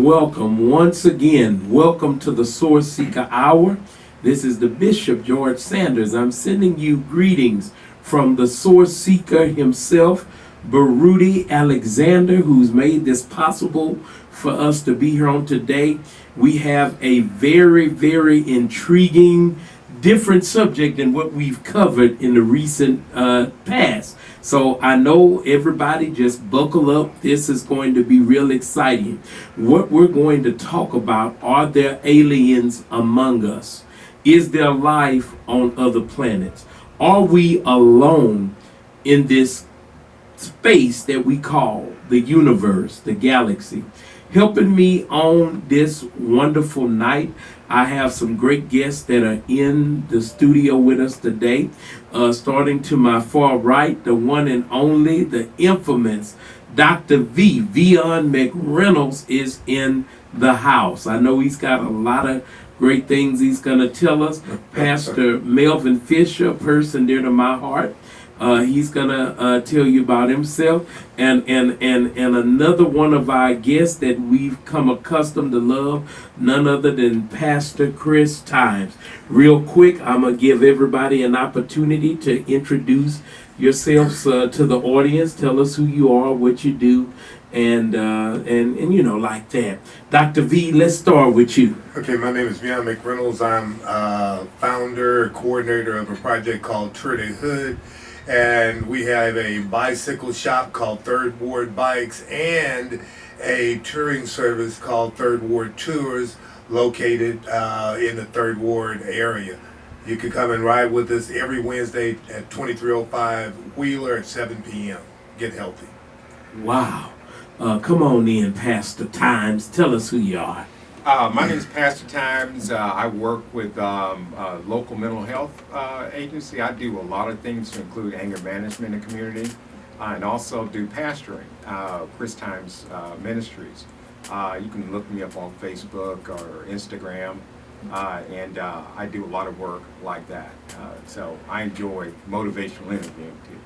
welcome once again. Welcome to the Sourceseeker Hour. This is the Bishop George Sanders. I'm sending you greetings from the Sourceseeker himself, Baruti Alexander, who's made this possible for us to be here on today. We have a very, very intriguing, different subject than what we've covered in the recent past. So I know everybody just buckle up. This is going to be real exciting. What we're going to talk about, are there aliens among us? Is there life on other planets? Are we alone in this space that we call the universe, the galaxy? Helping me on this wonderful night, I have some great guests that are in the studio with us today. Starting to my far right, the one and only, the infamous Dr. Vion McReynolds is in the house. I know he's got a lot of great things he's going to tell us. Pastor Melvin Fisher, a person dear to my heart. He's gonna tell you about himself, and another one of our guests that we've come accustomed to love, none other than Pastor Chris Times. Real quick, I'm gonna give everybody an opportunity to introduce yourselves to the audience. Tell us who you are, what you do, and you know, like that. Dr. V, let's start with you. Okay, my name is Vion McReynolds. I'm founder, coordinator of a project called Turtle Hood. And we have a bicycle shop called Third Ward Bikes and a touring service called Third Ward Tours located in the Third Ward area. You can come and ride with us every Wednesday at 2305 Wheeler at 7 p.m. Get healthy. Wow. Come on in, Pastor Times. Tell us who you are. My name is Pastor Times. I work with a local mental health agency. I do a lot of things to include anger management in the community and also do pastoring, Chris Times Ministries. You can look me up on Facebook or Instagram, and I do a lot of work like that. So I enjoy motivational interviewing too.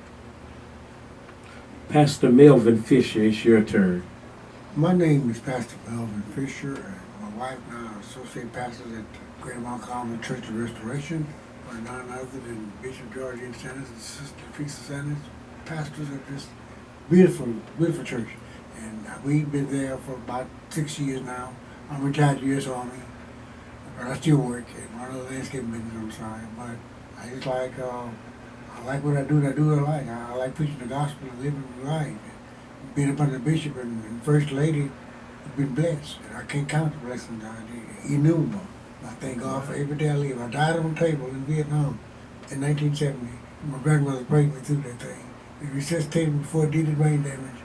Pastor Melvin Fisher, it's your turn. My name is Pastor Melvin Fisher. My wife now associate pastors at Greater Mount Carmel Church of Restoration. We're none other than Bishop George Sanders and Sister Teresa Sanders. Pastors of this beautiful, beautiful church. And we've been there for about 6 years now. I'm retired U.S. Army, but I still work in one of the landscape business on the side. But I just like, I like what I do. I like preaching the gospel and living right. Being up under the bishop and First Lady, I've been blessed. I can't count the blessings. Innumerable. I thank God for every day I live. I died on the table in Vietnam in 1970. My grandmother prayed me through that thing. They resuscitated me before it did the brain damage.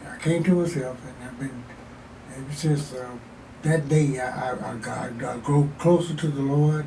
I came to myself, and I've been, ever since that day, I grow closer to the Lord,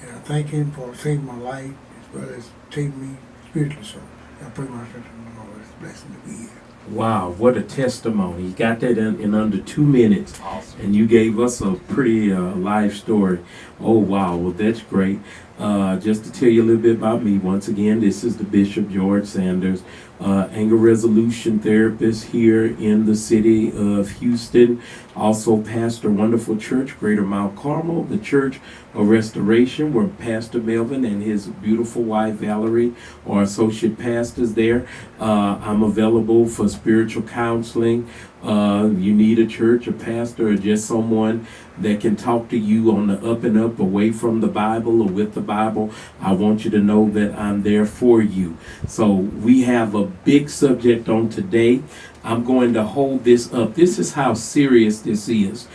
and I thank Him for saving my life as well as saving me spiritually. So I pray my strength in the Lord. It's a blessing to be here. Wow, what a testimony. You got that in under 2 minutes. Awesome. And you gave us a pretty live story. Oh, wow. Well, that's great. Just to tell you a little bit about me, once again, this is the Bishop George Sanders, anger resolution therapist here in the city of Houston. Also pastor wonderful church, Greater Mount Carmel, the Church of Restoration, where Pastor Melvin and his beautiful wife Valerie are associate pastors there. I'm available for spiritual counseling. You need a church, a pastor, or just someone that can talk to you on the up and up, away from the Bible or with the Bible. I want you to know that I'm there for you. So we have a big subject on today. I'm going to hold this up. This is how serious this is.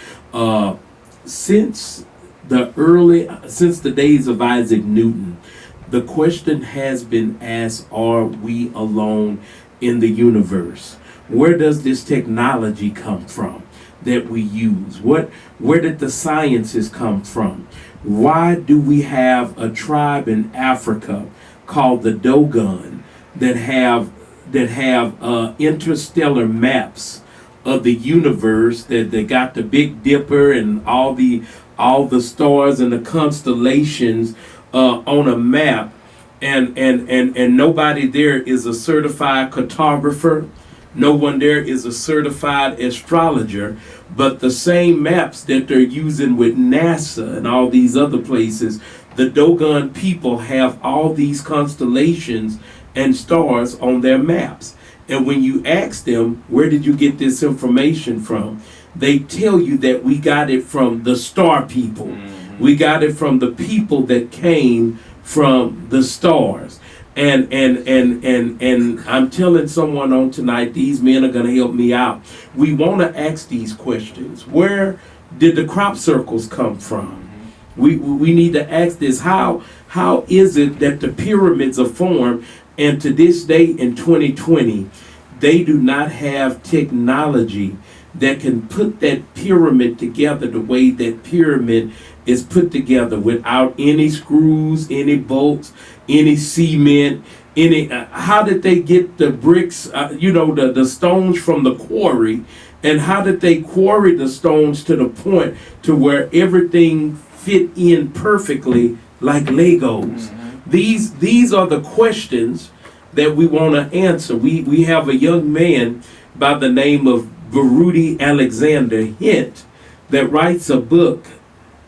Since the days of Isaac Newton, the question has been asked, are we alone in the universe? Where does this technology come from that we use? Where did the sciences come from? Why do we have a tribe in Africa called the Dogon that have interstellar maps of the universe, that they got the Big Dipper and all the stars and the constellations on a map, and nobody there is a certified cartographer. No one there is a certified astrologer, but the same maps that they're using with NASA and all these other places, the Dogon people have all these constellations and stars on their maps. And when you ask them, where did you get this information from? They tell you that we got it from the star people. Mm-hmm. We got it from the people that came from the stars. And I'm telling someone on tonight, these men are going to help me out. We want to ask these questions. Where did the crop circles come from? We need to ask this. How is it that the pyramids are formed, and to this day in 2020, they do not have technology that can put that pyramid together the way that pyramid is put together, without any screws, any bolts, any cement, any how did they get the bricks, the stones from the quarry, and how did they quarry the stones to the point to where everything fit in perfectly like Legos? These are the questions that we want to answer. We have a young man by the name of Barudi Alexander Hint that writes a book,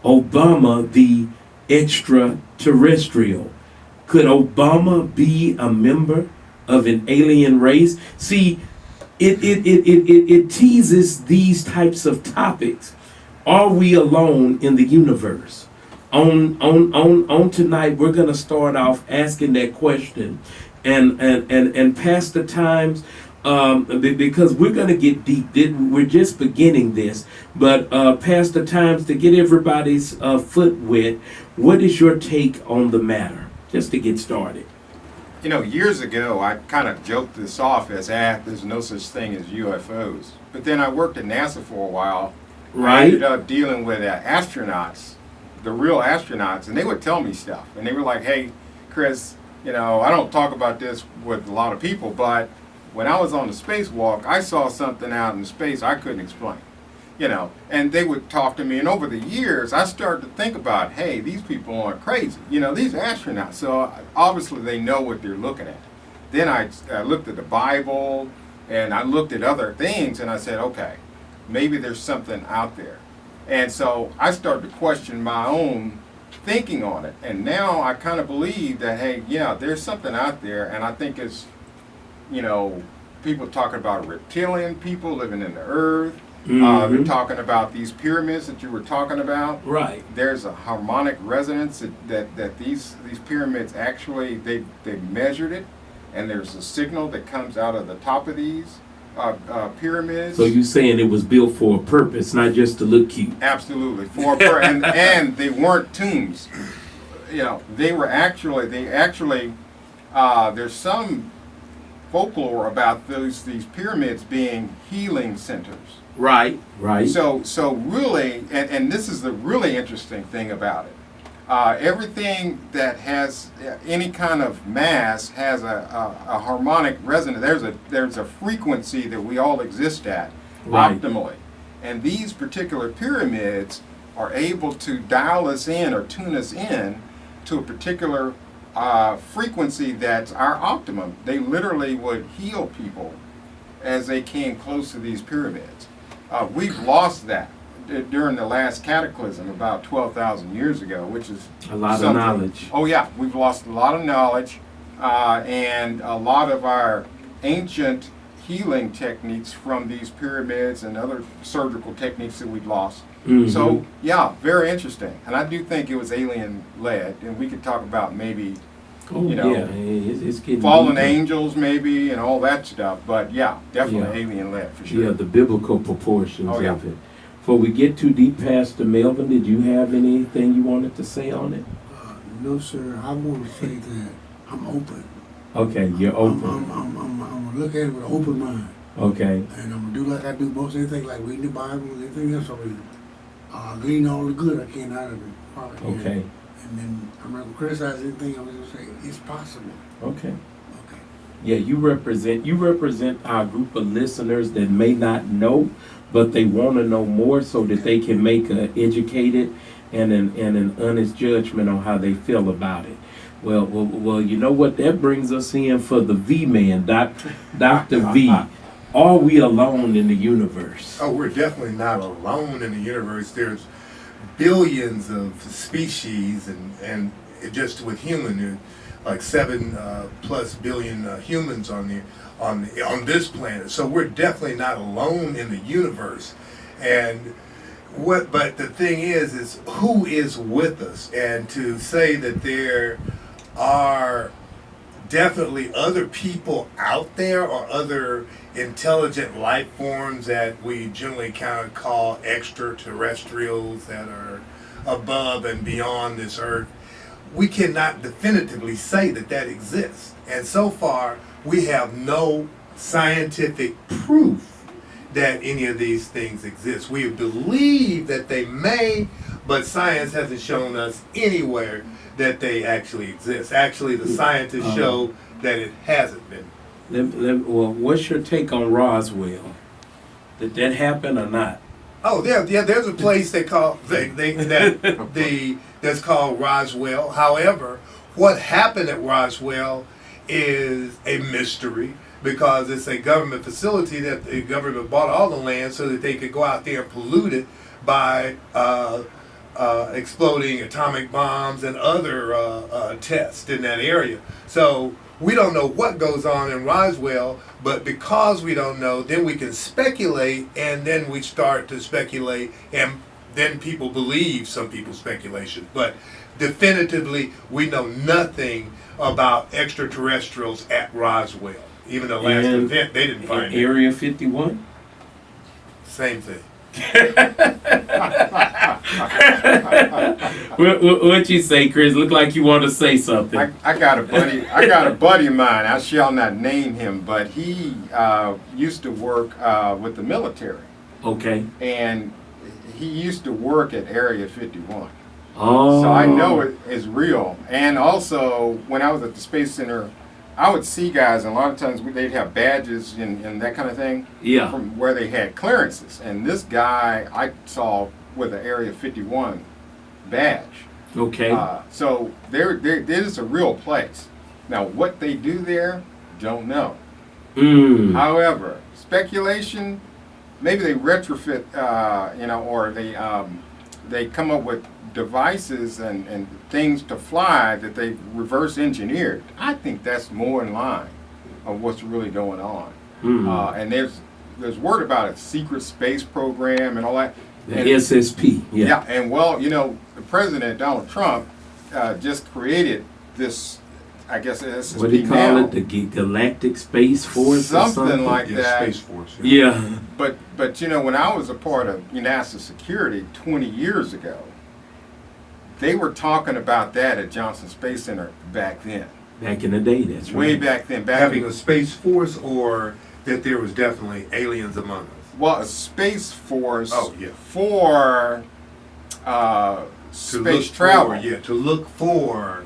Obama the Extraterrestrial. Could Obama be a member of an alien race? See, it teases these types of topics. Are we alone in the universe? On tonight, we're gonna start off asking that question, and pass the times. Because we're going to get deep. We're just beginning this, but past the times to get everybody's foot wet. What is your take on the matter, just to get started? Years ago, I kind of joked this off as, there's no such thing as UFOs. But then I worked at NASA for a while. Right. I ended up dealing with astronauts, the real astronauts, and they would tell me stuff. And they were like, hey, Chris, I don't talk about this with a lot of people, but when I was on the spacewalk, I saw something out in space I couldn't explain, and they would talk to me. And over the years, I started to think about, hey, these people aren't crazy, these astronauts. So obviously they know what they're looking at. Then I looked at the Bible, and I looked at other things, and I said, okay, maybe there's something out there. And so I started to question my own thinking on it. And now I kind of believe that, hey, there's something out there, and I think it's, people talking about reptilian people living in the earth. They're talking about these pyramids that you were talking about. Right. There's a harmonic resonance that these pyramids actually, they measured it, and there's a signal that comes out of the top of these pyramids. So you're saying it was built for a purpose, not just to look cute? Absolutely, for a purpose. and they weren't tombs. They actually, there's some folklore about these pyramids being healing centers. Right. So really, and this is the really interesting thing about it. Everything that has any kind of mass has a harmonic resonance. There's a frequency that we all exist at optimally, and these particular pyramids are able to dial us in or tune us in to a particular frequency that's our optimum. They literally would heal people as they came close to these pyramids. We've lost that during the last cataclysm about 12,000 years ago, which is a lot of knowledge. Oh yeah, we've lost a lot of knowledge, and a lot of our ancient healing techniques from these pyramids and other surgical techniques that we've lost. So yeah, very interesting. And I do think it was alien led, and we could talk about maybe it's getting fallen deeper. Angels maybe and all that stuff. But yeah, definitely alien led for sure. Yeah, the biblical proportions yeah. of it. Before we get too deep, Pastor Melvin, did you have anything you wanted to say on it? No, sir. I want to say that I'm open. Okay, you're open. I'm going to look at it with an open mind. Okay. And I'm going to do like I do most anything, like reading the Bible and everything else I read. Glean all the good I can out of it. Okay. And then I'm not going to criticize anything. I'm just going to say it's possible. Okay. Yeah, you represent our group of listeners that may not know, but they want to know more so that they can make an educated and an honest judgment on how they feel about it. Well, you know what? That brings us in for the V-Man, Dr. V. Are we alone in the universe? Oh, we're definitely not alone in the universe. There's billions of species, and just with human, like 7+ billion humans on this planet. So we're definitely not alone in the universe. And but the thing is who is with us? And to say that there are definitely other people out there, or other intelligent life forms that we generally kind of call extraterrestrials that are above and beyond this earth, we cannot definitively say that that exists. And so far, we have no scientific proof that any of these things exist. We believe that they may, but science hasn't shown us anywhere that they actually exist. Actually, the scientists show that it hasn't been. Well, what's your take on Roswell? Did that happen or not? Oh, yeah. There's a place that's called Roswell. However, what happened at Roswell is a mystery, because it's a government facility that the government bought all the land so that they could go out there and pollute it by exploding atomic bombs and other tests in that area. So we don't know what goes on in Roswell, but because we don't know, then we can speculate, and then we start to speculate, and then people believe some people's speculation. But definitively, we know nothing about extraterrestrials at Roswell. Even the last event, they didn't find it. Area 51? Same thing. What you say, Chris? Look like you want to say something. I got a buddy of mine. I shall not name him, but he used to work with the military. Okay. And he used to work at Area 51. Oh. So I know it is real. And also, when I was at the Space Center, I would see guys, and a lot of times they'd have badges and that kind of thing. Yeah. From where they had clearances. And this guy I saw with an Area 51 badge. Okay. So there is a real place. Now, what they do there, don't know. However, speculation, maybe they retrofit, or they come up with devices and things to fly that they reverse engineered. I think that's more in line of what's really going on. And there's word about a secret space program and all that. The SSP. Yeah. And well, the president, Donald Trump, just created this, I guess, SSP. What do you call it? The Galactic Space Force? Something like that. Space Force. Yeah. But when I was a part of NASA security 20 years ago, they were talking about that at Johnson Space Center back then. Back in the day, that's right. Way back then. Having a Space Force, or that there was definitely aliens among us? Well, a Space Force for space travel. To look for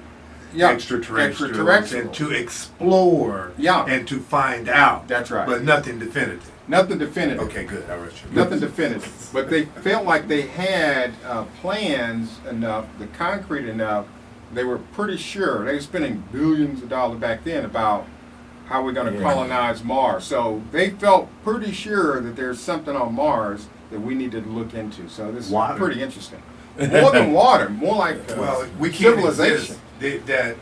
extraterrestrials and to explore and to find out. That's right. But nothing definitive. Nothing definitive. Okay, good. I read you. Nothing definitive. But they felt like they had plans enough, the concrete enough. They were pretty sure. They were spending billions of dollars back then about how we're going to colonize Mars. So they felt pretty sure that there's something on Mars that we needed to look into. So this is pretty interesting. More than water, more like we can't civilization. That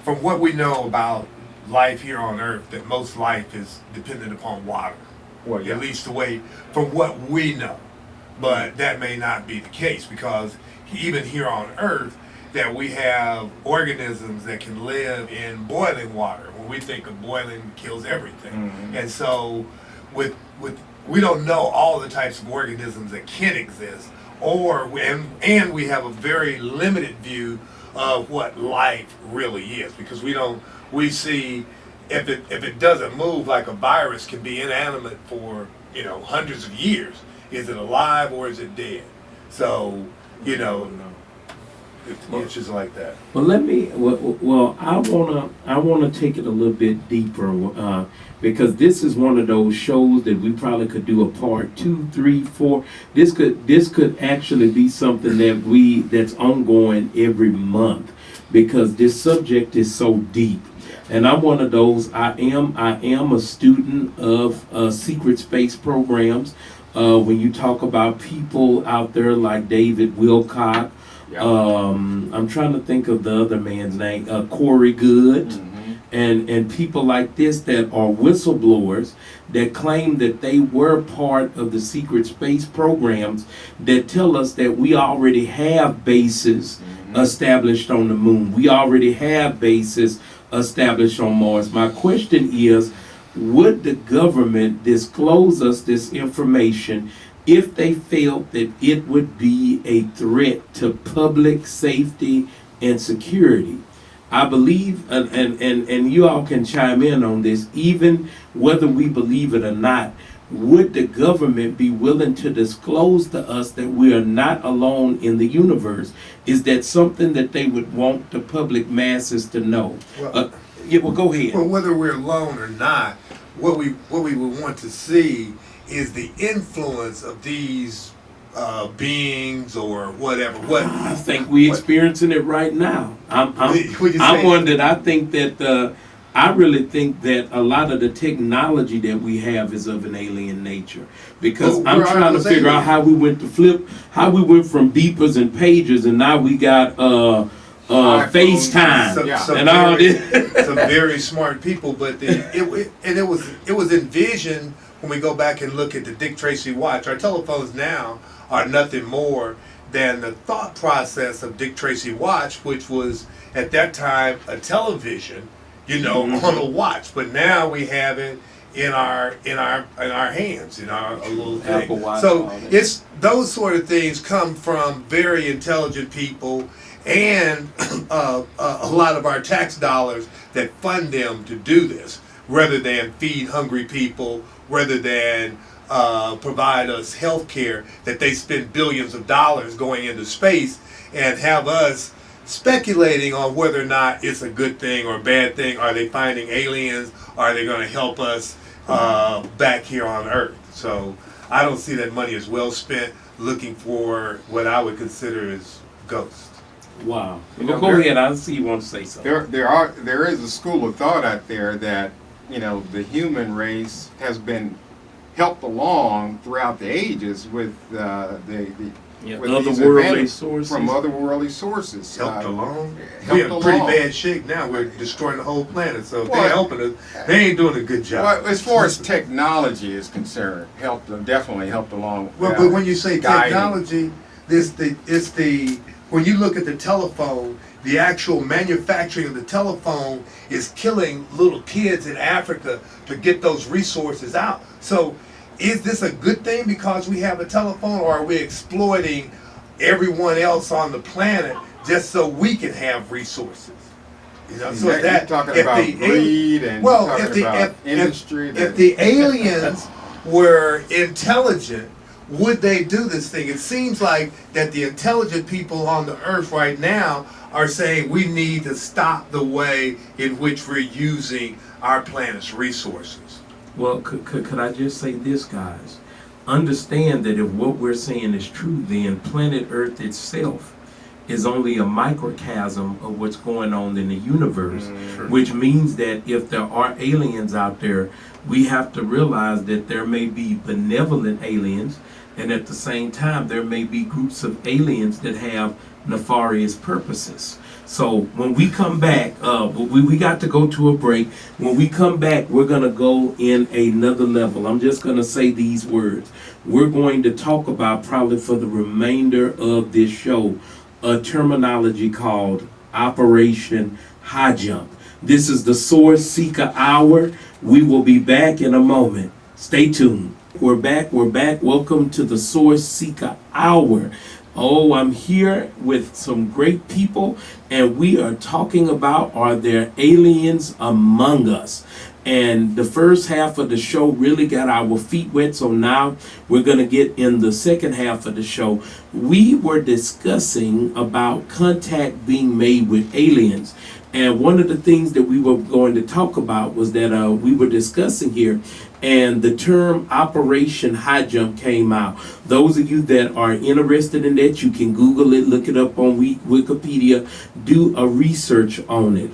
from what we know about life here on Earth, that most life is dependent upon water. Well, yeah. At least the way, from what we know. But that may not be the case, because even here on Earth, that we have organisms that can live in boiling water. When we think of boiling, kills everything. And so with we don't know all the types of organisms that can exist, and we have a very limited view of what life really is, because we see if it doesn't move, like a virus can be inanimate for hundreds of years. Is it alive or is it dead? So it's just like that. Well, I wanna take it a little bit deeper, because this is one of those shows that we probably could do a part 2, 3, 4. This could actually be something that's ongoing every month, because this subject is so deep. And I'm one of those. I am a student of secret space programs. When you talk about people out there like David Wilcock, Yeah. I'm trying to think of the other man's name, Corey Good, and people like this that are whistleblowers that claim that they were part of the secret space programs that tell us that we already have bases established on the moon. We already have bases established on Mars. My question is, would the government disclose us this information if they felt that it would be a threat to public safety and security? I believe, and you all can chime in on this, even whether we believe it or not, would the government be willing to disclose to us that we are not alone in the universe? Is that something that they would want the public masses to know? Well, Yeah, well, go ahead. Well, whether we're alone or not, what we would want to see is the influence of these beings or whatever. I think we experiencing it right now. What'd you I'm say? one that I think that I really think that a lot of the technology that we have is of an alien nature, because Well, I'm where are trying to those figure out aliens? how we went from beepers and pagers, and now we got FaceTime Some and all very, this. some very smart people, but it was envisioned when we go back and look at the Dick Tracy watch. Our telephones now are nothing more than the thought process of Dick Tracy watch, which was at that time a television, on a watch. But now we have it in our hands, in our a little thing. Apple Watch, So all that. it's those sort of things come from very intelligent people and a lot of our tax dollars that fund them to do this, rather than feed hungry people, rather than provide us health care, that they spend billions of dollars going into space and have us speculating on whether or not it's a good thing or a bad thing. Are they finding aliens? Are they going to help us back here on Earth? So I don't see that money as well spent looking for what I would consider as ghosts. Wow. You know, Well, go there- ahead. I see you want to say something. There is a school of thought out there that the human race has been helped along throughout the ages with with these Otherworldly advantages sources. from otherworldly sources. Helped along? helped We're in pretty along. bad shape now. We're destroying the whole planet. So if Well, they're helping us, they ain't doing a good job. Well, as far as technology is concerned, definitely helped along. Well, but when you say guiding. technology, when you look at the telephone, the actual manufacturing of the telephone is killing little kids in Africa to get those resources out. So is this a good thing because we have a telephone, or are we exploiting everyone else on the planet just so we can have resources? So You're talking about greed and well, you're talking about industry. if the aliens were intelligent, would they do this thing? It seems like that the intelligent people on the earth right now are saying we need to stop the way in which we're using our planet's resources. Well, could I just say this, guys? Understand that if what we're saying is true, then planet Earth itself is only a microcosm of what's going on in the universe, which means that if there are aliens out there, we have to realize that there may be benevolent aliens, and at the same time, there may be groups of aliens that have nefarious purposes. So when we come back, we got to go to a break. When we come back, we're going to go in another level. I'm just going to say these words. We're going to talk about, probably for the remainder of this show, a terminology called Operation High Jump. This is the Sourceseeker Hour. We will be back in a moment. Stay tuned. We're back. Welcome to the Sourceseeker Hour. Oh, I'm here with some great people, and we are talking about, are there aliens among us? And the first half of the show really got our feet wet, so now we're going to get in the second half of the show. We were discussing about contact being made with aliens. And one of the things that we were going to talk about was that we were discussing here, and the term Operation High Jump came out. Those of you that are interested in that, you can Google it, look it up on Wikipedia, do a research on it.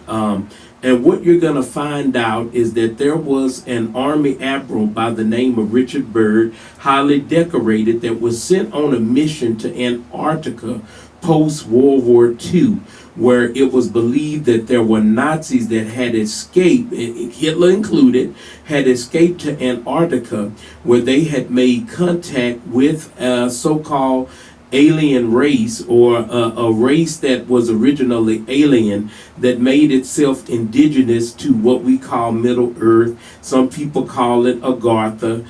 And what you're going to find out is that there was an Army admiral by the name of Richard Byrd, highly decorated, that was sent on a mission to Antarctica post World War II, where it was believed that there were Nazis that had escaped, Hitler included, had escaped to Antarctica, where they had made contact with a so-called alien race, or a race that was originally alien, that made itself indigenous to what we call Middle Earth. Some people call it Agartha.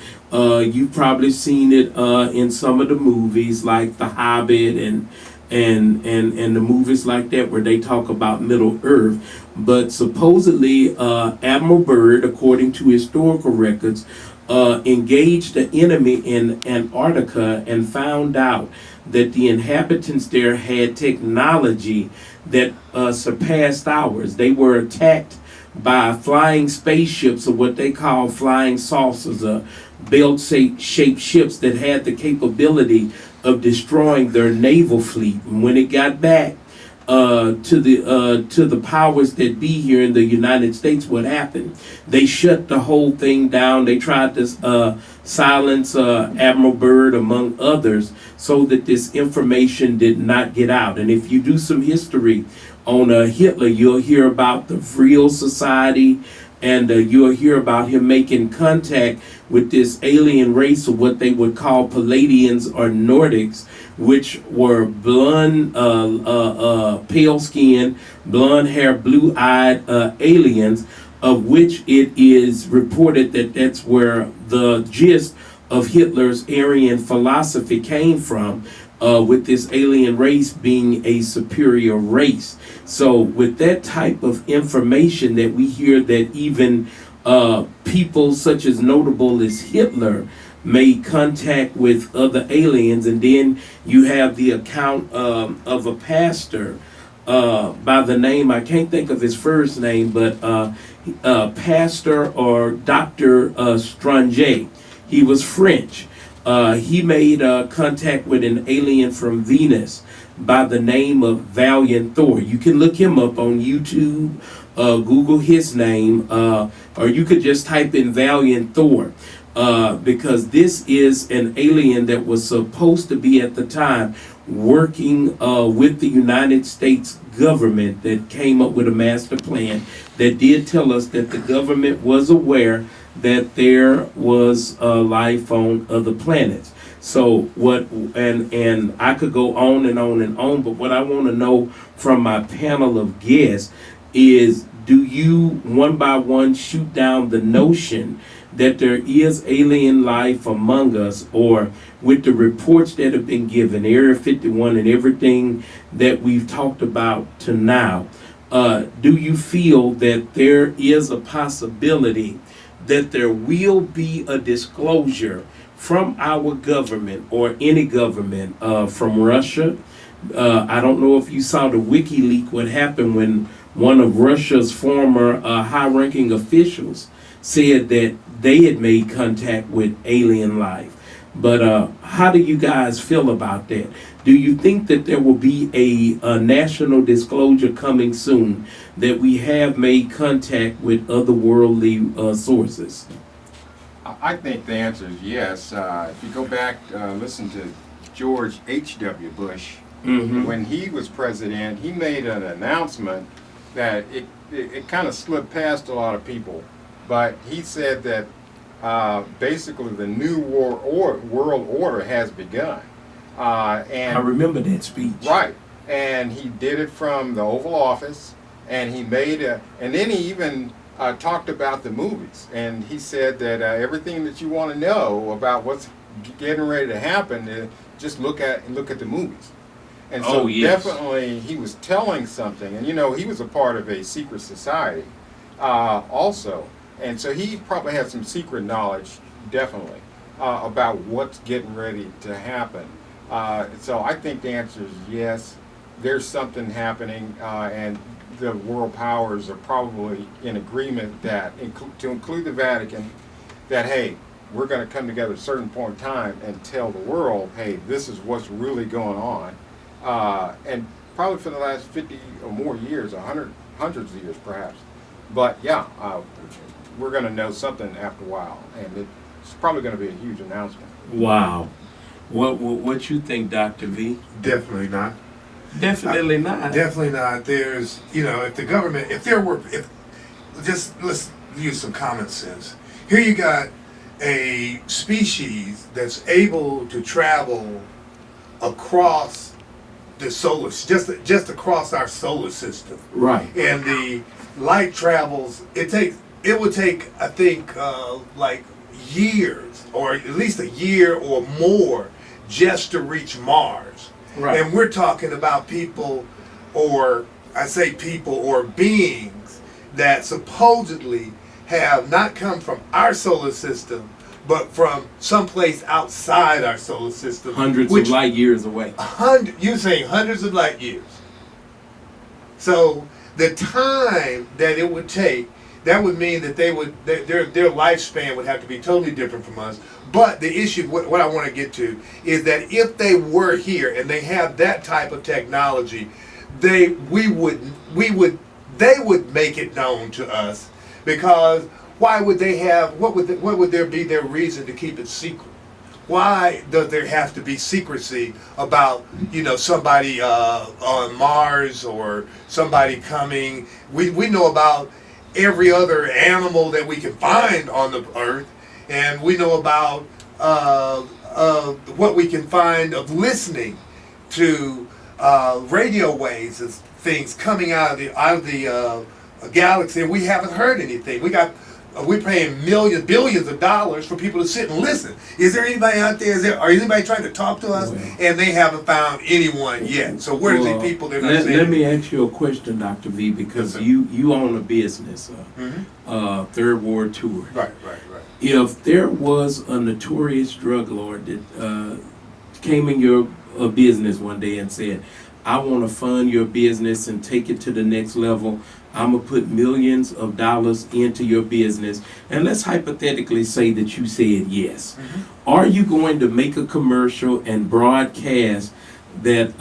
You've probably seen it in some of the movies like The Hobbit and the movies like that, where they talk about Middle Earth. But supposedly Admiral Byrd, according to historical records, engaged the enemy in Antarctica and found out that the inhabitants there had technology that surpassed ours. They were attacked by flying spaceships, or what they call flying saucers, belt-shaped ships that had the capability of destroying their naval fleet. And when it got back to the powers that be here in the United States, what happened? They shut the whole thing down. They tried to silence Admiral Byrd, among others, so that this information did not get out. And if you do some history on Hitler, you'll hear about the Vril Society, and you'll hear about him making contact with this alien race of what they would call Palladians or Nordics, which were blonde, pale skin, blonde hair, blue-eyed aliens, of which it is reported that that's where the gist of Hitler's Aryan philosophy came from, with this alien race being a superior race. So with that type of information that we hear, that even people such as notable as Hitler made contact with other aliens, and then you have the account of a pastor by the name, I can't think of his first name, but Pastor or Dr. Strange. He was French. He made contact with an alien from Venus by the name of Valiant Thor. You can look him up on YouTube, Google his name, or you could just type in Valiant Thor, because this is an alien that was supposed to be at the time working with the United States government, that came up with a master plan that did tell us that the government was aware that there was life on other planets. So what, and I could go on and on and on, but what I want to know from my panel of guests is, do you one by one shoot down the notion that there is alien life among us, or with the reports that have been given, Area 51 and everything that we've talked about to now, do you feel that there is a possibility that there will be a disclosure from our government, or any government, from Russia? I don't know if you saw the WikiLeaks, what happened when one of Russia's former high-ranking officials said that they had made contact with alien life. But how do you guys feel about that? Do you think that there will be a national disclosure coming soon, that we have made contact with otherworldly sources? I think the answer is yes. If you go back, listen to George H.W. Bush, when he was president, he made an announcement that it kind of slipped past a lot of people, but he said that basically the new world order has begun. And I remember that speech. Right, and he did it from the Oval Office, and he made and then he even talked about the movies, and he said that everything that you want to know about what's getting ready to happen, just look at the movies. And so definitely he was telling something, and he was a part of a secret society also, and so he probably had some secret knowledge, definitely, about what's getting ready to happen. So I think the answer is yes, there's something happening, and the world powers are probably in agreement that, to include the Vatican, that hey, we're going to come together at a certain point in time and tell the world, hey, this is what's really going on. And probably for the last 50 or more years, hundreds of years perhaps, But yeah, we're going to know something after a while, and it's probably going to be a huge announcement. Wow. What you think, Dr. V? Definitely not. Definitely not. Definitely not. There's, if the government, let's use some common sense. Here you got a species that's able to travel across the just across our solar system. Right. And the light travels, it would take, I think, like years, or at least a year or more, just to reach Mars. Right. And we're talking about people, or I say people, or beings that supposedly have not come from our solar system, but from someplace outside our solar system. Hundreds of light years away. You're saying hundreds of light years. So the time that it would take, that would mean that their lifespan would have to be totally different from us. But the issue, what I want to get to, is that if they were here and they have that type of technology, they would make it known to us, because why would they have, what would there be their reason to keep it secret? Why does there have to be secrecy about, somebody on Mars or somebody coming? We know about every other animal that we can find on the earth, and we know about what we can find of listening to radio waves and things coming out of the galaxy, and we haven't heard anything. We're paying billions of dollars for people to sit and listen. Is there anybody out there? Is anybody trying to talk to us? Well, and they haven't found anyone yet. So where's the people that are saying? Let me ask you a question, Dr. V, because Yes, you own a business, Third Ward Tour. Right. If there was a notorious drug lord that came in your business one day and said, I want to fund your business and take it to the next level, I'm going to put millions of dollars into your business, and let's hypothetically say that you said yes. Are you going to make a commercial and broadcast that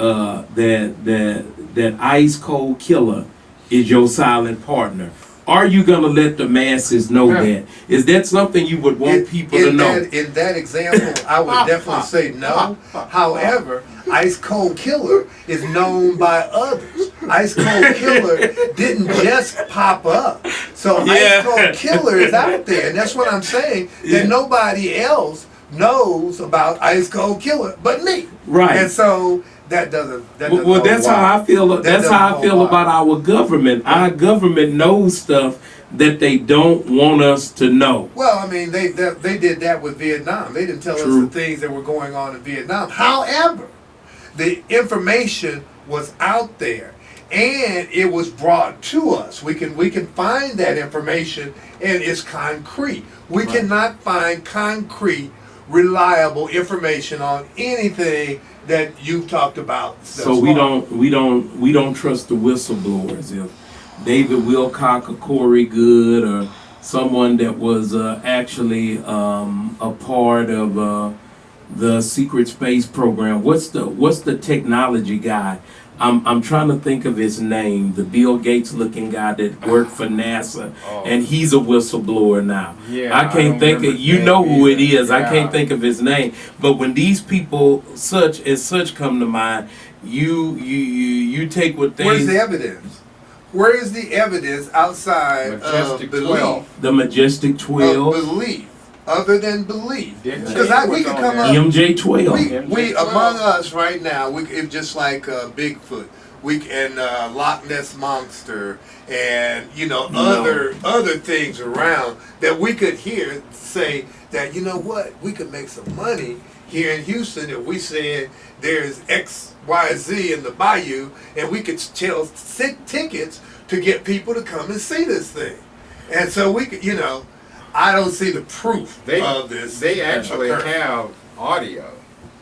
that Ice Cold Killer is your silent partner? Are you going to let the masses know that? Is that something you would want people to know? In that example, I would definitely say no. However, Ice Cold Killer is known by others. Ice Cold Killer didn't just pop up. So Ice Cold Killer is out there. And that's what I'm saying, that nobody else knows about Ice Cold Killer but me. Right. And so that doesn't Well, that's how I feel. That's how I feel about our government. Our government knows stuff that they don't want us to know. Well, I mean, they did that with Vietnam. They didn't tell us the things that were going on in Vietnam. However, the information was out there, and it was brought to us. We can find that information, and it's concrete. We cannot find concrete, reliable information on anything that you've talked about. So we don't trust the whistleblowers. If David Wilcock or Corey Good or someone that was actually a part of the secret space program. What's the technology guy? I'm trying to think of his name. The Bill Gates looking guy that worked for NASA, and he's a whistleblower now. Yeah, I can't think of, you know who it is. Yeah. I can't think of his name. But when these people such come to mind, you take what they. Where's the evidence? Where is the evidence outside Majestic of belief? 12. The Majestic 12. Of belief, other than belief. Didn't Because Jay we was could on come there. up. MJ 12. We among us right now, it's just like Bigfoot, and Loch Ness monster, and other things around that we could hear say that, you know what, we could make some money here in Houston if we said there's XYZ in the bayou, and we could sell tickets to get people to come and see this thing. And so we could, I don't see the proof of this. They actually occurring. have audio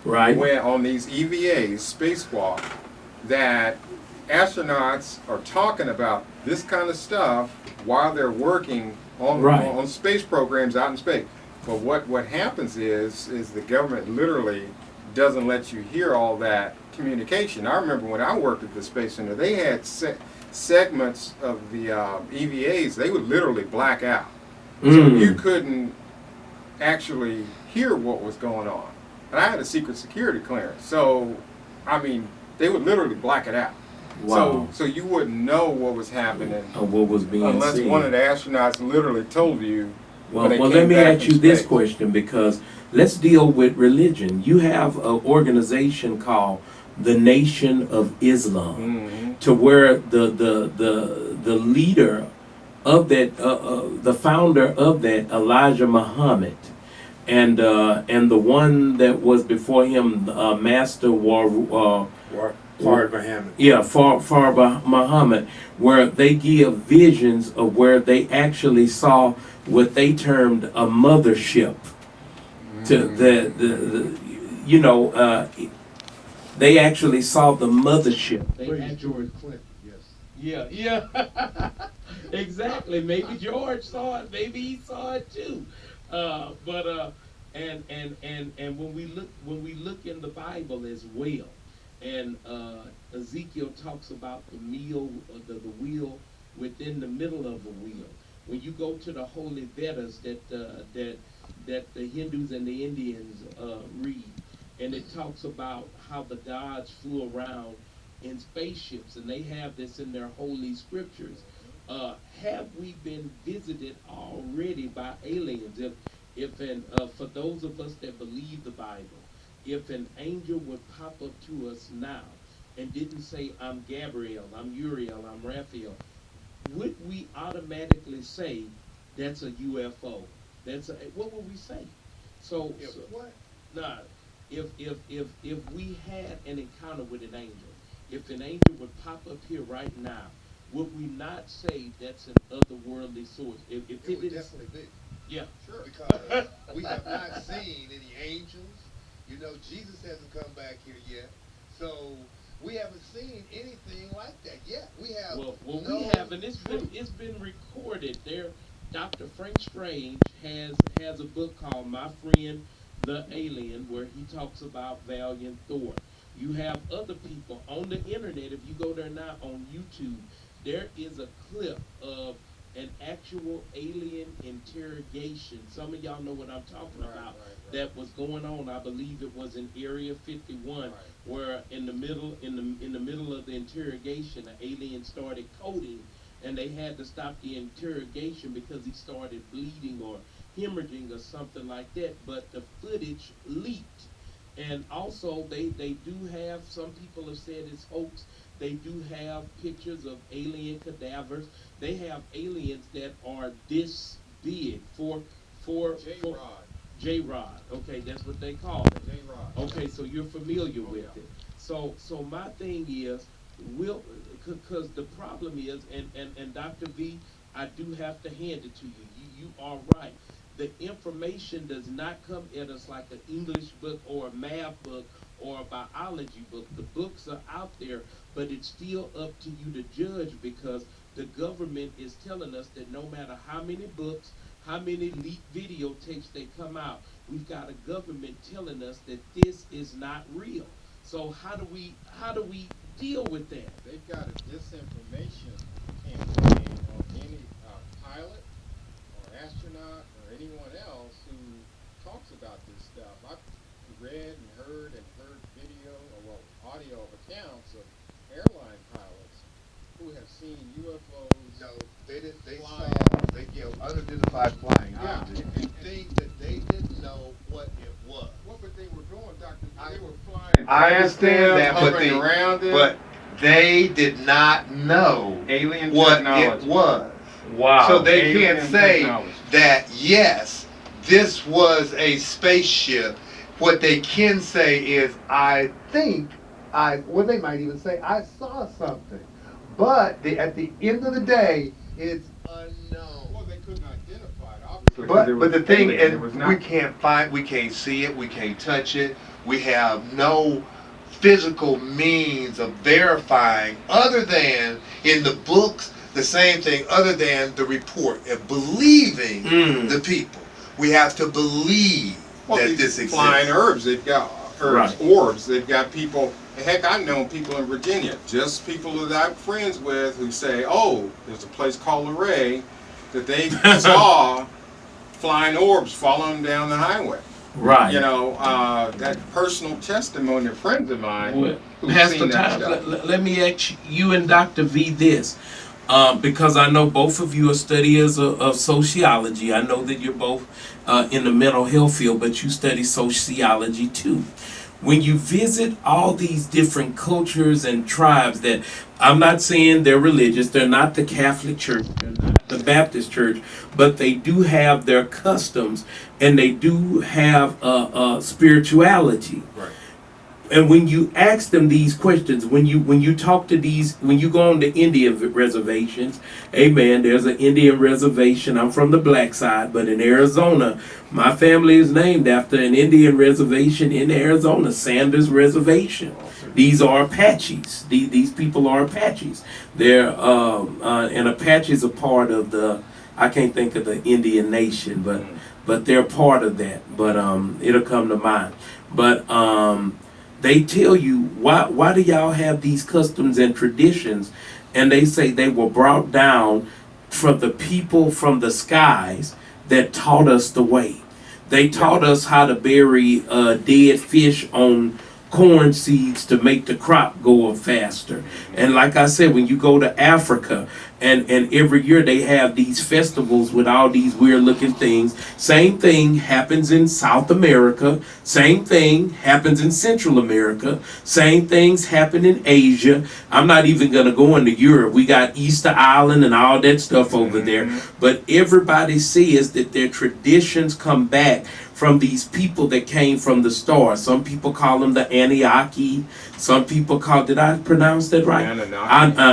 where on these EVAs, spacewalk, that astronauts are talking about this kind of stuff while they're working on space programs out in space. But what happens is the government literally doesn't let you hear all that communication. I remember when I worked at the Space Center, they had segments of the EVAs, they would literally black out. So you couldn't actually hear what was going on. And I had a secret security clearance. So, I mean, they would literally black it out. Wow. So you wouldn't know what was happening Or what was being unless said. one of the astronauts literally told you. Well, when they let came me back ask from you this space. question, because let's deal with religion. You have an organization called the Nation of Islam, to where the leader of that, the founder of that, Elijah Muhammad, and the one that was before him, Master Fard Muhammad. Yeah, Far Muhammad, where they give visions of where they actually saw what they termed a mothership. To they actually saw the mothership. George Clinton, yes. Yeah. Exactly. Maybe George saw it. Maybe he saw it too. And when we look in the Bible as well, and Ezekiel talks about the wheel within the middle of the wheel. When you go to the holy Vedas that the Hindus and the Indians read, and it talks about how the gods flew around in spaceships, and they have this in their holy scriptures. Have we been visited already by aliens? For those of us that believe the Bible, if an angel would pop up to us now and didn't say, I'm Gabriel, I'm Uriel, I'm Raphael, would we automatically say that's a UFO? What would we say? If we had an encounter with an angel, if an angel would pop up here right now, would we not say that's an otherworldly source? It would definitely be. Yeah. Sure. Because we have not seen any angels. You know, Jesus hasn't come back here yet. So we haven't seen anything like that yet. We have we haven't. It's been recorded. Dr. Frank Strange has a book called My Friend the Alien, where he talks about Valiant Thor. You have other people on the internet. If you go there now on YouTube, there is a clip of an actual alien interrogation. Some of y'all know what I'm talking about. That was going on. I believe it was in Area 51, where in the middle of the interrogation, an alien started coding, and they had to stop the interrogation because he started bleeding or hemorrhaging or something like that. But the footage leaked. And also, they do have, some people have said it's hoax. They do have pictures of alien cadavers. They have aliens that are this big for J-Rod. Okay, that's what they call it. J-Rod. Okay, so you're familiar with it. So my thing is, because the problem is, and Dr. V, I do have to hand it to you. You are right. The information does not come at us like an English book or a math book or a biology book. The books are out there, but it's still up to you to judge, because the government is telling us that no matter how many books, how many leaked videotapes they come out, we've got a government telling us that this is not real. So how do we deal with that? They've got a disinformation campaign on any pilot or astronaut or anyone else who talks about this stuff. I've read and heard video or audio of accounts of airline pilots who have seen UFOs. No, they didn't. They flying. saw. They unidentified flying Yeah. objects. And things that they didn't know what it was. What but they were doing, Doctor? They were flying. I understand that, hovering around it. but they did not know Alien what technology. it was. Wow. So they Alien can't say technology. that, yes, this was a spaceship. What they can say is, I think, they might even say, I saw something. But at the end of the day, it's unknown. Well, they couldn't identify it, obviously. But the thing alien, is, it was not- we can't see it, we can't touch it. We have no physical means of verifying, other than in the books, the same thing, other than the report and believing the people. We have to believe that these this exists. flying herbs, they've got herbs, Right. orbs. They've got people Heck, I've known people in Virginia, just people that I'm friends with, who say, "Oh, there's a place called Luray that they saw flying orbs following down the highway." Right. You know, that personal testimony of friends of mine Well, who've Pastor seen that Tom, stuff. let me ask you and Dr. V this. Because I know both of you are studiers of sociology. I know that you're both in the mental health field, but you study sociology too. When you visit all these different cultures and tribes that, I'm not saying they're religious, they're not the Catholic Church, they're not the Baptist Church, but they do have their customs and they do have spirituality. Right. And when you ask them these questions, when you talk to these, when you go on the Indian reservations, amen, there's an Indian reservation. I'm from the black side, but in Arizona, my family is named after an Indian reservation in Arizona, Sanders Reservation. These are Apaches. These people are Apaches. They're and Apaches are part of the, I can't think of the Indian nation, but they're part of that. But it'll come to mind. But they tell you, why do y'all have these customs and traditions? And they say they were brought down from the people from the skies that taught us the way. They taught us how to bury dead fish on corn seeds to make the crop go up faster. And like I said, when you go to Africa, and every year they have these festivals with all these weird looking things. Same thing happens in South America. Same thing happens in Central America. Same things happen in Asia. I'm not even going to go into Europe. We got Easter Island and all that stuff over there. But everybody says that their traditions come back from these people that came from the stars. Some people call them the Anunnaki. Some people call, did I pronounce that right?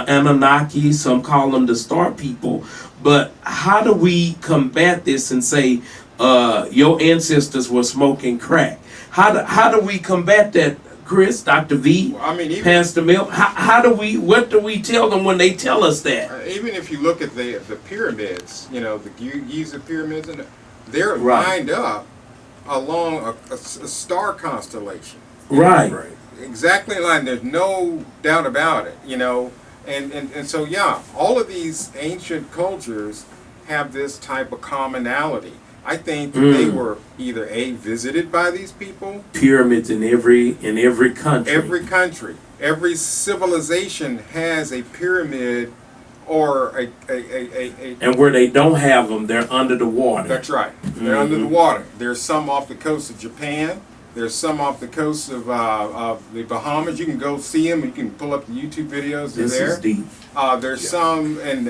Anunnaki. Some call them the star people. But how do we combat this and say, your ancestors were smoking crack? How do we combat that, Chris, Dr. V, Well, I mean, even, Pastor Mill? What do we tell them when they tell us that? even if you look at the pyramids, you know, the Giza pyramids, and they're Right. lined up along a star constellation. Right. Exactly in line. There's no doubt about it, you know. And so, yeah, all of these ancient cultures have this type of commonality. I think that they were either visited by these people. Pyramids in every country. Every country, every civilization has a pyramid or a And where they don't have them, they're under the water. That's right. They're under the water. There's some off the coast of Japan. There's some off the coast of the Bahamas. You can go see them. You can pull up the YouTube videos. They're This there. is deep. There's some in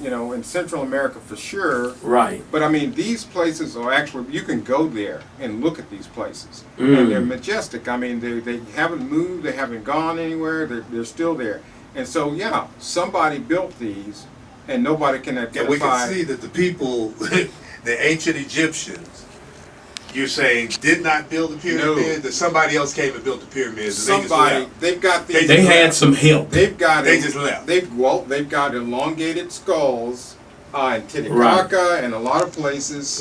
you know, in Central America for sure. Right. But I mean, these places are actually, you can go there and look at these places, and they're majestic. I mean, they haven't moved. They haven't gone anywhere. They're still there. And so, yeah, somebody built these, and nobody can identify. And we can see that the people, the ancient Egyptians, you're saying did not build the pyramids, that somebody else came and built the pyramids. And Somebody, they've got these. They had some help. They've got. They just left. They've got elongated skulls in Titicaca and a lot of places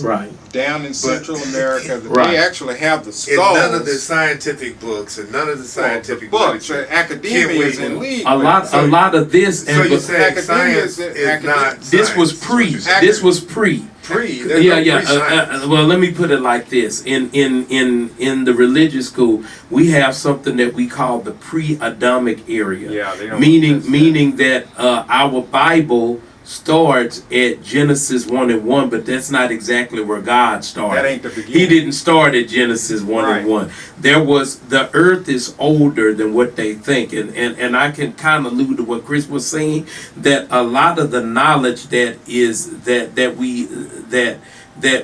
down in Central America that they actually have the skulls. In none of the scientific books and none of the scientific books, literature. academia is in league. A lot of this. So you're And saying science is not this was science, pre. is what you're saying. This was pre. Pre. There's no Yeah. pre-science. Well, let me put it like this: in the religious school, we have something that we call the pre-Adamic area. Yeah, they don't. Meaning that our Bible starts at Genesis 1:1, but that's not exactly where God started. That ain't the beginning. He didn't start at Genesis 1:1. The earth is older than what they think, and I can kind of allude to what Chris was saying, that a lot of the knowledge that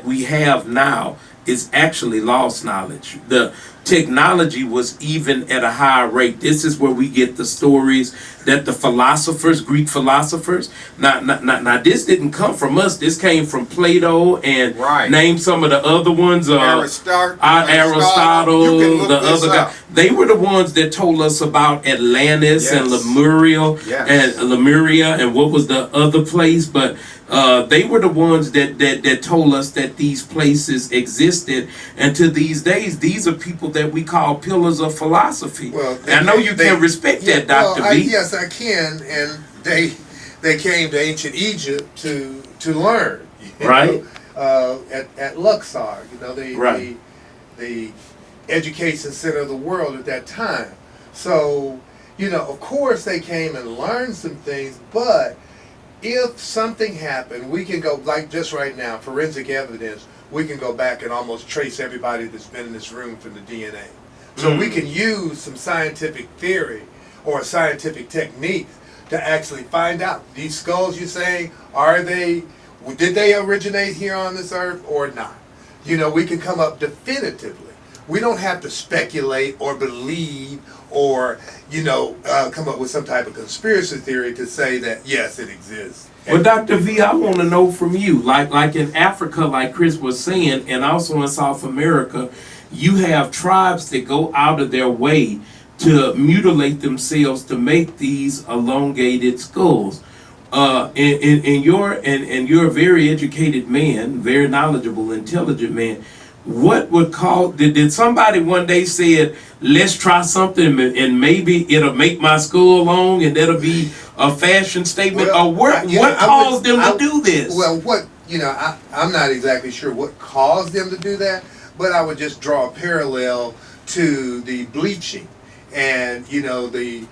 we have now is actually lost knowledge. The technology was even at a higher rate. This is where we get the stories that the philosophers, Greek philosophers, now this didn't come from us. This came from Plato and name some of the other ones. Aristotle, You can look the this other up. guy. They were the ones that told us about Atlantis and Lemuria and what was the other place, but they were the ones that told us that these places existed, and to these days, these are people that we call pillars of philosophy. Well, I know you can respect that, Dr. V. Yes, I can, and they came to ancient Egypt to learn, Right. at Luxor, Right. the education center of the world at that time. So, of course they came and learned some things, but if something happened, we can go, like just right now, forensic evidence, we can go back and almost trace everybody that's been in this room from the DNA. So we can use some scientific theory or scientific techniques to actually find out, these skulls you're saying, did they originate here on this earth or not? We can come up definitively. We don't have to speculate or believe or, come up with some type of conspiracy theory to say that, yes, it exists. Well, Dr. V, I want to know from you, like in Africa, like Chris was saying, and also in South America, you have tribes that go out of their way to mutilate themselves to make these elongated skulls. And you're a very educated man, very knowledgeable, intelligent man. What would cause, did somebody one day said, let's try something and maybe it'll make my skull long and that'll be a fashion statement? Well, or what caused them to do this? Well, I'm not exactly sure what caused them to do that, but I would just draw a parallel to the bleaching and, the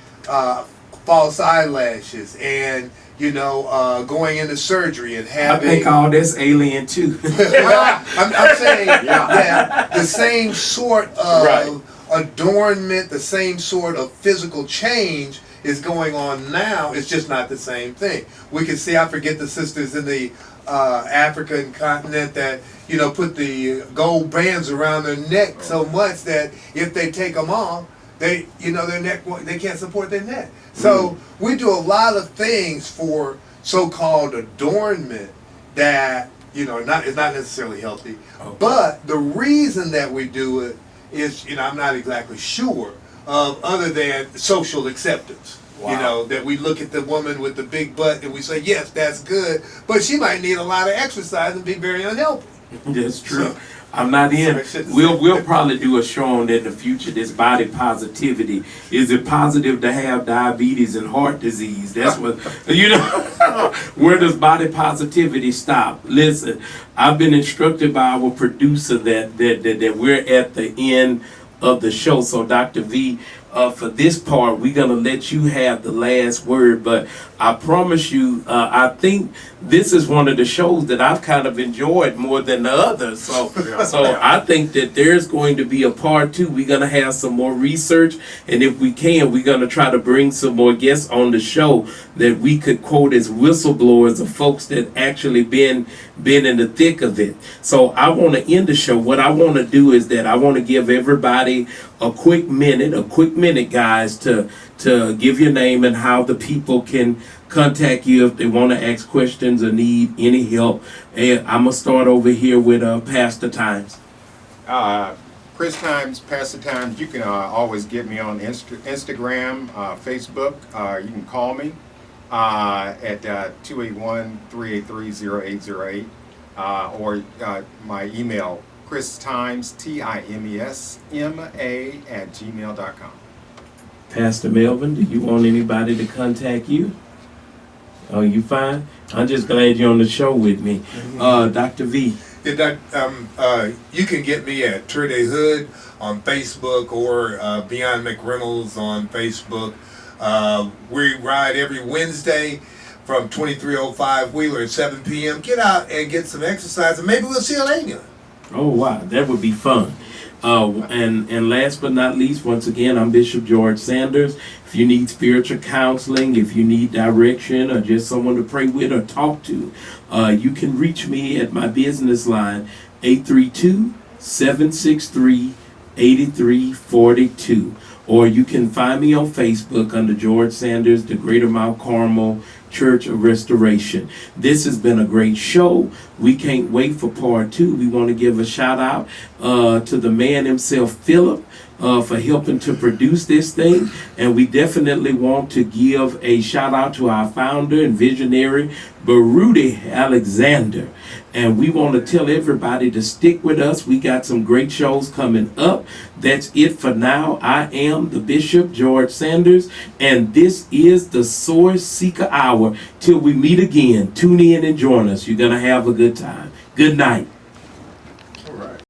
false eyelashes and, going into surgery and having... I think all that's alien too. Well, I'm saying that the same sort of adornment, the same sort of physical change is going on now. It's just not the same thing. We can see, I forget the sisters in the African continent that, put the gold bands around their neck so much that if they take them off, their neck, they can't support their neck. So we do a lot of things for so-called adornment that, is not necessarily healthy. Okay. But the reason that we do it is, I'm not exactly sure of, other than social acceptance. Wow. That we look at the woman with the big butt and we say, yes, that's good, but she might need a lot of exercise and be very unhealthy. That's true. So, I'm not in. We'll probably do a show on that in the future. This body positivity. Is it positive to have diabetes and heart disease? That's what Where does body positivity stop? Listen, I've been instructed by our producer that we're at the end of the show. So Dr. V, for this part, we're gonna let you have the last word. But I promise you, I think this is one of the shows that I've kind of enjoyed more than the others. So I think that there's going to be a part 2. We're gonna have some more research, and if we can, we're gonna try to bring some more guests on the show that we could quote as whistleblowers of folks that actually been in the thick of it. So I want to end the show. What I want to do is that I want to give everybody a quick minute, guys, to give your name and how the people can contact you if they want to ask questions or need any help. And I'm going to start over here with Pastor Times. Chris Times, Pastor Times, you can always get me on Instagram, Facebook. You can call me at 281-383-0808 or my email, christimes, timesma@gmail.com. Pastor Melvin, do you want anybody to contact you? Oh, you fine? I'm just glad you're on the show with me. Dr. V. You can get me at Trudy Hood on Facebook or Beyond McReynolds on Facebook. We ride every Wednesday from 2305 Wheeler at 7 p.m. Get out and get some exercise, and maybe we'll see a lady. Oh, wow. That would be fun. And last but not least, once again, I'm Bishop George Sanders. If you need spiritual counseling, if you need direction or just someone to pray with or talk to, you can reach me at my business line, 832-763-8342. Or you can find me on Facebook under George Sanders, the Greater Mount Carmel Church of Restoration. This has been a great show. We can't wait for part 2. We want to give a shout out to the man himself, Philip. for helping to produce this thing. And we definitely want to give a shout out to our founder and visionary, Baruti Alexander. And we want to tell everybody to stick with us. We got some great shows coming up. That's it for now. I am the Bishop, George Sanders, and this is the Source Seeker Hour. Till we meet again, tune in and join us. You're going to have a good time. Good night.